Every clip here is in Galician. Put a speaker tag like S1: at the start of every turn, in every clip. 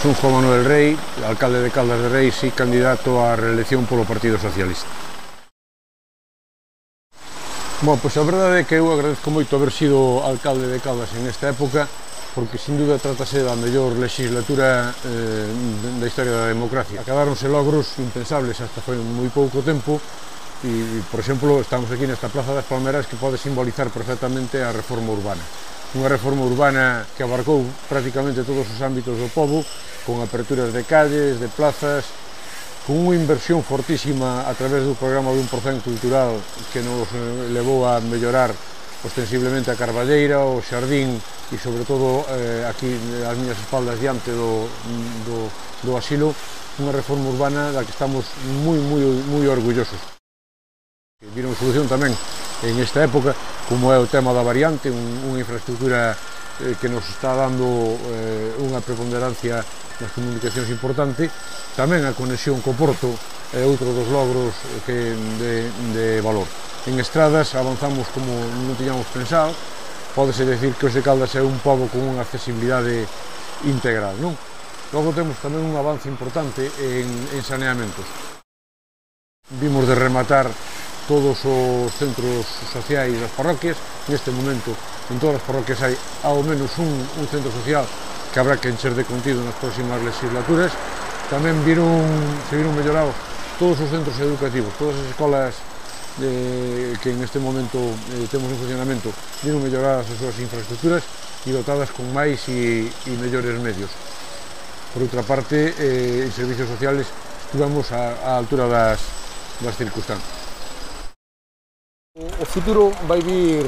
S1: Son Juan Manuel Rey, alcalde de Caldas de Reis e candidato á reelección polo Partido Socialista. Bom, pois a verdade é que eu agradezco moito haber sido alcalde de Caldas en esta época, porque sin dúda tratase da mellor legislatura da historia da democracia. Acadáronse logros impensables hasta foi moi pouco tempo e, por exemplo, estamos aquí nesta Plaza das Palmeras que pode simbolizar perfectamente a reforma urbana. Unha reforma urbana que abarcou prácticamente todos os ámbitos do pobo, con aperturas de calles, de plazas, con unha inversión fortísima a través do programa de 1% cultural que nos levou a mellorar ostensiblemente a Carballeira, o xardín e, sobre todo, aquí as miñas espaldas diante do asilo, unha reforma urbana da que estamos moi orgullosos. Viron solución tamén en esta época, como é o tema da variante, unha infraestructura que nos está dando unha preponderancia nas comunicacións importante. Tamén a conexión co Porto é outro dos logros de valor. En estradas avanzamos como non tiñamos pensado, pódese decir que os de Caldas é un pobo con unha accesibilidade integral, non? Logo temos tamén un avance importante en saneamentos. Vimos de rematar todos os centros sociais das parroquias. Neste momento, en todas as parroquias hai ao menos un centro social que habrá que encher de contido nas próximas legislaturas. Tamén se viron mellorados todos os centros educativos, todas as escolas que en este momento temos en funcionamento, viron melloradas as súas infraestructuras e dotadas con máis e mellores medios. Por outra parte, en servicios sociales estivemos á altura das circunstancias. O futuro vai vir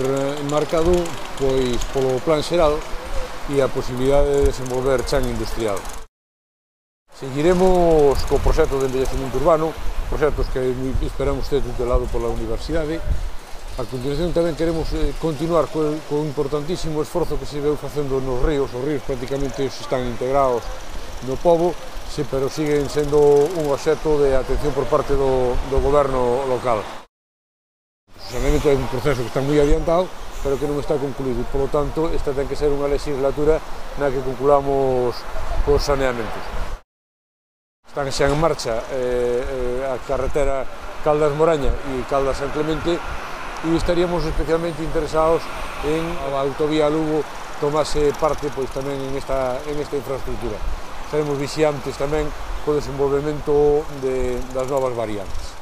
S1: marcado polo plan xeral e a posibilidade de desenvolver chan industrial. Seguiremos co proxecto de envellecemento urbano, proxectos que esperamos ter tutelado pola Universidade. A continuación tamén queremos continuar co importantísimo esforzo que se veu facendo nos ríos. Os ríos prácticamente están integrados no pobo, pero siguen sendo un obxecto de atención por parte do goberno local. O saneamento é un proceso que está moi adiantado, pero que non está concluído. Por lo tanto, esta ten que ser unha legislatura na que concluamos os saneamentos. Están xa en marcha a carretera Caldas-Moraña e Caldas-San Clemente e estaríamos especialmente interesados en a autovía Lugo tomase parte tamén en esta infraestructura. Estaremos vixiantes tamén co desenvolvemento das novas variantes.